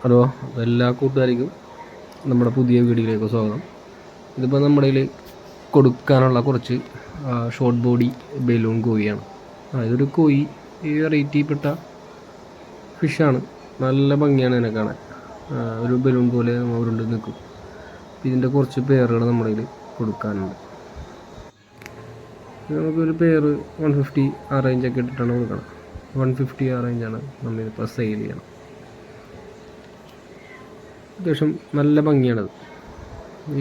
Hello, എല്ലാ കൂട്ടുകാർക്കും നമ്മുടെ പുതിയ വീഡിയോയിലേക്ക് സ്വാഗതം. ഇതിപ്പോൾ നമ്മുടെ കയ്യിൽ കൊടുക്കാനുള്ള കുറച്ച് ഷോർട്ട് ബോഡി ബലൂൺ കോഴിയാണ്. ഇതൊരു കോഴി വെറൈറ്റിപ്പെട്ട ഫിഷാണ്. നല്ല ഭംഗിയാണ് ഇതിനെ കാണാൻ. ഒരു ബലൂൺ പോലെ ഉരുണ്ട് നിൽക്കും. ഇതിൻ്റെ കുറച്ച് പെയറുകൾ നമ്മുടെ കയ്യിൽ കൊടുക്കാനുണ്ട്. നമുക്കൊരു പെയർ 150 ആ റേഞ്ചൊക്കെ ഇട്ടിട്ടാണ് കൊടുക്കണം. 150 ആ റേഞ്ചാണ് നമ്മളിപ്പോൾ സെയിൽ ചെയ്യണം. അത്യാവശ്യം നല്ല ഭംഗിയാണത്.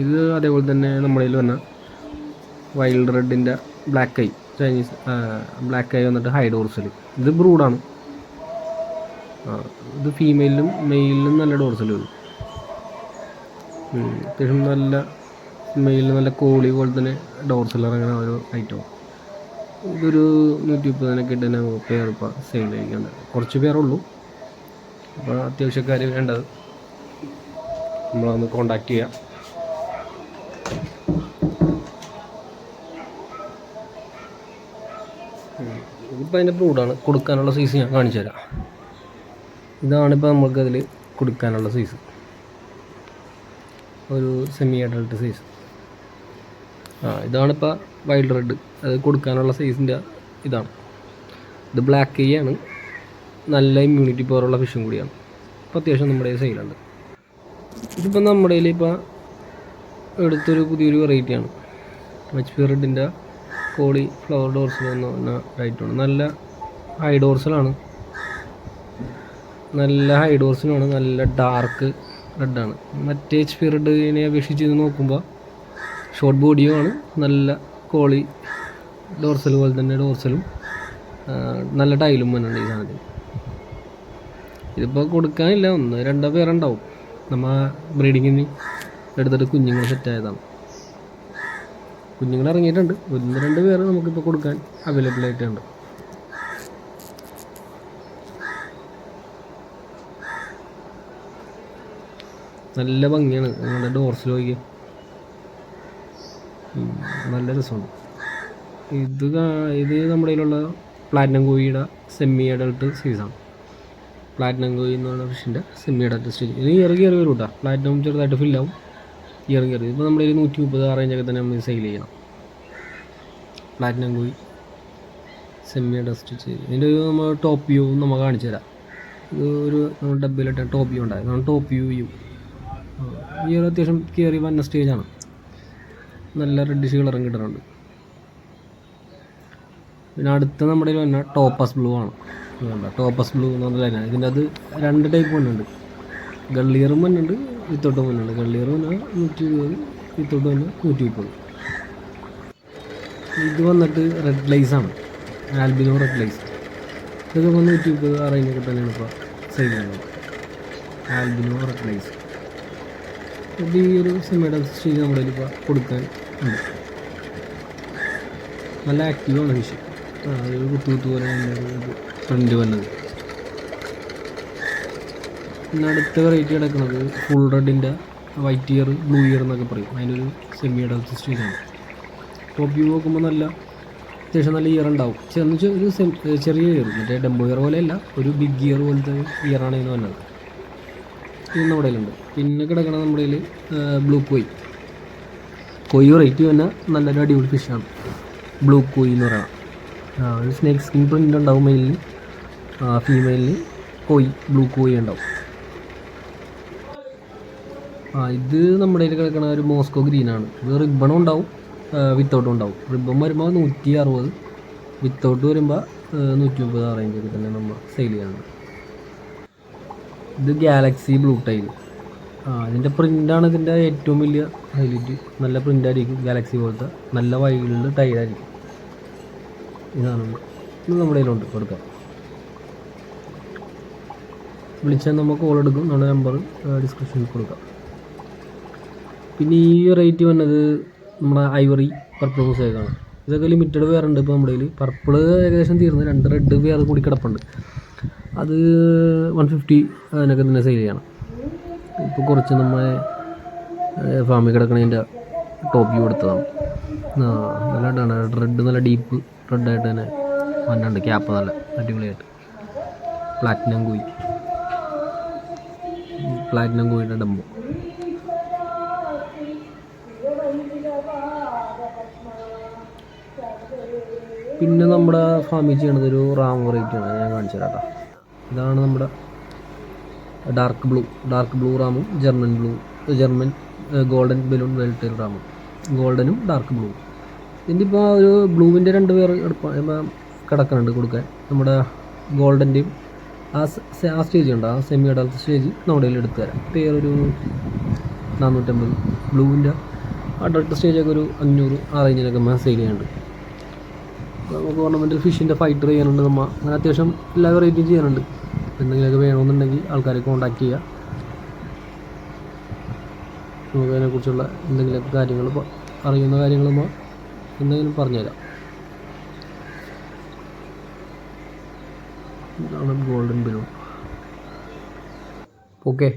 ഇത് അതേപോലെ തന്നെ നമ്മുടെ കയ്യിൽ വന്ന വൈൽഡ് റെഡിൻ്റെ black eye Chinese black eye വന്നിട്ട് ഹൈ ഡോർസൽ. ഇത് ബ്രൂഡാണ്. ഇത് ഫീമെയിലും മെയിലിലും നല്ല ഡോർസൽ വരും. അത്യാവശ്യം നല്ല മെയിലിൽ നല്ല കോളി പോലെ തന്നെ ഡോർസൽ ഇറങ്ങുന്ന ഒരു ഐറ്റമാണ്. ഇതൊരു 130 ഇട്ട് തന്നെ പെയർ ഇപ്പോൾ സെയിൽ ചെയ്യിക്കുന്നുണ്ട്. കുറച്ച് പേരുള്ളൂ. അപ്പോൾ അത്യാവശ്യക്കാർ വേണ്ടത് നമ്മളൊന്ന് കോണ്ടാക്ട് ചെയ്യാം. ഇതിപ്പോൾ അതിൻ്റെ ബ്രൂഡാണ്. കൊടുക്കാനുള്ള സൈസ് ഞാൻ കാണിച്ചു തരാം. ഇതാണിപ്പോൾ നമുക്കതിൽ കൊടുക്കാനുള്ള സൈസ്, ഒരു സെമി അഡൾട്ട് സൈസ്. ഇതാണിപ്പോൾ വൈൽഡ് റെഡ്. അത് കൊടുക്കാനുള്ള സൈസിൻ്റെ ഇതാണ്. ഇത് ബ്ലാക്ക് ഐ ആണ്. നല്ല ഇമ്മ്യൂണിറ്റി പവറുള്ള ഫിഷും കൂടിയാണ്. അപ്പോൾ അത്യാവശ്യം നമ്മുടെ സെയിലുണ്ട്. ഇതിപ്പോൾ നമ്മുടെ കയ്യിൽ ഇപ്പോൾ എടുത്തൊരു പുതിയൊരു വെറൈറ്റിയാണ്. HP റെഡിൻ്റെ കോളി ഫ്ലവർ ഡോർസൽ എന്ന് പറഞ്ഞ റൈറ്റാണ്. നല്ല ഹൈ ഡോർസലാണ്. നല്ല ഡാർക്ക് റെഡാണ്. മറ്റേ HP റെഡിനെ അപേക്ഷിച്ച് നോക്കുമ്പോൾ ഷോർട്ട് ബോഡിയുമാണ്. നല്ല കോളി ഡോർസൽ പോലെ തന്നെ ഡോർസലും നല്ല ടൈലും വന്നുണ്ട് ഈ സാധനത്തിന്. ഇതിപ്പോൾ കൊടുക്കാനില്ല, 1-2 പേരുണ്ടാവും. നമ്മൾ ബ്രീഡിങ്ങിന് എടുത്തിട്ട് കുഞ്ഞുങ്ങൾ സെറ്റായതാണ്. കുഞ്ഞുങ്ങൾ ഇറങ്ങിയിട്ടുണ്ട്. 1-2 പേര് നമുക്കിപ്പോൾ കൊടുക്കാൻ അവൈലബിൾ ആയിട്ടുണ്ട്. നല്ല ഭംഗിയാണ് നിങ്ങളുടെ ഡോർസിൽ നോക്കി. നല്ല രസമുണ്ട്. ഇത് നമ്മുടെ കയ്യിലുള്ള പ്ലാറ്റിനം കോഴിയുടെ സെമി അഡൾട്ട് സൈസാണ്. പ്ലാറ്റിനം കോഴി എന്നുള്ള ഫിഷിൻ്റെ സെമി അഡൾട്ട് സ്റ്റേജ്. ഇത് ഇറങ്ങി വരും കേട്ടോ. പ്ലാറ്റിനം ചെറുതായിട്ട് ഫില്ലാവും. ഇറങ്ങി ഇപ്പോൾ നമ്മുടെ 130 ആ റേഞ്ചൊക്കെ തന്നെ നമ്മൾ സെയിൽ ചെയ്യണം. പ്ലാറ്റിനം കോഴി സെമി അഡൾട്ട് സ്റ്റേജ്. ഇതിൻ്റെ ഒരു നമ്മൾ ടോപ്പ് വ്യൂ നമ്മൾ കാണിച്ചു തരാം. ഇത് ഒരു നമ്മൾ ഡബ്ബയിലിട്ട് ടോപ്പ് വ്യൂ ഉണ്ടായത്. നമ്മൾ ടോപ്പ് വ്യൂ ഈ ഒരു അത്യാവശ്യം കയറി വന്ന സ്റ്റേജാണ്. നല്ല റെഡിഷ് കളറും കിട്ടുന്നുണ്ട്. പിന്നെ അടുത്ത നമ്മുടെ വന്ന ടോപ്പസ് ബ്ലൂ ആണ്. ടോപ്പസ് ബ്ലൂ എന്ന് പറഞ്ഞാൽ ഇതിൻ്റെ അത് 2 ടൈപ്പ് വന്നുണ്ട്. ഗള്ളിയറും വന്നുണ്ട്, വിത്തോട്ടും വന്നുണ്ട്. ഗള്ളിയർ വന്നാൽ 120, വിത്തോട്ട് വന്നാൽ 130. ഇത് വന്നിട്ട് റെഡ് ലൈസാണ്. Albino red lice. ഇതൊക്കെ 120 ആ റേഞ്ചൊക്കെ തന്നെയാണ് ഇപ്പോൾ സെയിൽ ചെയ്യുന്നത്. Albino red lice. ഇത് ഈ ഒരു സെമിയുടെ സ്റ്റേജ് നമ്മുടെ ഇപ്പോൾ കൊടുക്കാൻ ഉണ്ട്. നല്ല ആക്റ്റീവാണ് ഫിഷ്. ഒരു കുത്തു പോലെ ഫ്രണ്ട് വന്നത്. പിന്നെ അടുത്ത വെറൈറ്റി കിടക്കുന്നത് ഫുൾ റെഡിൻ്റെ വൈറ്റ് ഇയർ ബ്ലൂ ഇയർ എന്നൊക്കെ പറയും. അതിനൊരു സെമി അഡൾട്ട് സ്റ്റേജാണ്. ടോപ്പ് വ്യൂ നോക്കുമ്പോൾ നല്ല അത്യാവശ്യം നല്ല ഇയർ ഉണ്ടാവും. ഒരു ചെറിയ ഇയർ, മറ്റേ ഡംബോ ഇയർ പോലെയല്ല, ഒരു ബിഗ് ഇയർ പോലത്തെ ഇയറാണ് ഇതിന് വന്നത്. ഇത് നമ്മുടെ കയ്യിലുണ്ട്. പിന്നെ കിടക്കണം നമ്മുടെ കയ്യിൽ ബ്ലൂ കോയി വെറൈറ്റി തന്നെ നല്ലൊരു അടിപൊളി ഫിഷാണ്. ബ്ലൂ കോയി എന്ന് പറയാം. ഒരു സ്നേക്ക് സ്കിൻ പ്രിൻ്റ് ഉണ്ടാവും മെയിലിന്. ഫീമെയിലിന് ബ്ലൂ കോയി ഉണ്ടാവും. ഇത് നമ്മുടെ കയ്യിൽ കിടക്കണ ഒരു മോസ്കോ ഗ്രീനാണ്. ഇത് റിബണും ഉണ്ടാവും, വിത്തൗട്ടും ഉണ്ടാവും. റിബൺ വരുമ്പോൾ 160, വിത്തൗട്ട് വരുമ്പോൾ 130 ആ റേഞ്ചൊക്കെ തന്നെ നമ്മൾ സെയിൽ ചെയ്യാറുണ്ട്. ഇത് ഗാലക്സി ബ്ലൂ ടൈൽ. ഇതിൻ്റെ പ്രിൻ്റാണ് ഇതിൻ്റെ ഏറ്റവും വലിയ ഹൈലൈറ്റ്. നല്ല പ്രിൻ്റായിരിക്കും. ഗാലക്സി പോലത്തെ നല്ല വൈൽഡ് ടൈലായിരിക്കും. ഇതാണ് ഇത് നമ്മുടെ കയ്യിലുണ്ട് കൊടുക്കാം. വിളിച്ചാൽ നമ്മൾ കോൾ എടുക്കും. നമ്മുടെ നമ്പർ ഡിസ്ക്രിപ്ഷനിൽ കൊടുക്കാം. പിന്നെ ഈ റേറ്റ് വന്നത് നമ്മുടെ ഐവറി പർപ്പിൾ മൂസേക്കാണ്. ഇതൊക്കെ ലിമിറ്റഡ് പേരുണ്ട് ഇപ്പോൾ നമ്മുടെ കയ്യിൽ. പർപ്പിൾ ഏകദേശം തീർന്ന് 2 റെഡ് പേർ കൂടി കിടപ്പുണ്ട്. അത് 150 അതിനൊക്കെ തന്നെ സെയിൽ ചെയ്യണം. ഇപ്പോൾ കുറച്ച് നമ്മളെ ഫാമിൽ കിടക്കണതിൻ്റെ ടോപ്പ് വ്യൂ എടുത്തതാണ്. നല്ല ഇടാണ്. റെഡ് നല്ല ഡീപ്പ് റെഡായിട്ട് തന്നെ വന്നുണ്ട്. ക്യാപ്പ് നല്ല അടിപൊളിയായിട്ട്. പ്ലാറ്റിനം കോയി പ്ലാറ്റിനം കോയിൻ്റെ ഡംബോ. പിന്നെ നമ്മുടെ ഫാമിൽ ചെയ്യണത് ഒരു റാം വെറൈറ്റിയാണ്, ഞാൻ കാണിച്ചു തരാം കേട്ടോ. ഇതാണ് നമ്മുടെ ഡാർക്ക് ബ്ലൂ റാമും ജർമ്മൻ ഗോൾഡൻ ബലൂൺ വെൽറ്റെയിൽ റാമും, ഗോൾഡനും ഡാർക്ക് ബ്ലൂ. ഇതിൻ്റെ ഇപ്പോൾ ഒരു ബ്ലൂവിൻ്റെ 2 പേർ കിടക്കുന്നുണ്ട് കൊടുക്കാൻ. നമ്മുടെ ഗോൾഡൻ്റെയും ആ സ്റ്റേജ് ഉണ്ട്, ആ സെമി അഡൽട്ട് സ്റ്റേജ് നമ്മുടെ കയ്യിൽ എടുത്തു തരാം. പേരൊരു 450. ബ്ലൂവിൻ്റെ അഡൾട്ട് സ്റ്റേജൊക്കെ ഒരു 500 ആ റേഞ്ചിനൊക്കെ സെയിൽ ചെയ്യാനുണ്ട്. നമുക്ക് ഓർണമെൻ്റൽ ഫിഷിൻ്റെ ഫൈറ്റർ ചെയ്യാനുണ്ട്, നമ്മൾ അങ്ങനെ അത്യാവശ്യം എല്ലാ വെറൈറ്റിയും ചെയ്യാനുണ്ട്. എന്തെങ്കിലുമൊക്കെ വേണമെന്നുണ്ടെങ്കിൽ ആൾക്കാരെ കോൺടാക്ട് ചെയ്യുക. നമുക്ക് അതിനെക്കുറിച്ചുള്ള എന്തെങ്കിലുമൊക്കെ കാര്യങ്ങൾ അറിയുന്ന കാര്യങ്ങൾ നമ്മൾ എന്തെങ്കിലും പറഞ്ഞുതരാം. ഇതാണ് ഗോൾഡൻ ബലൂൺ. ഓക്കെ.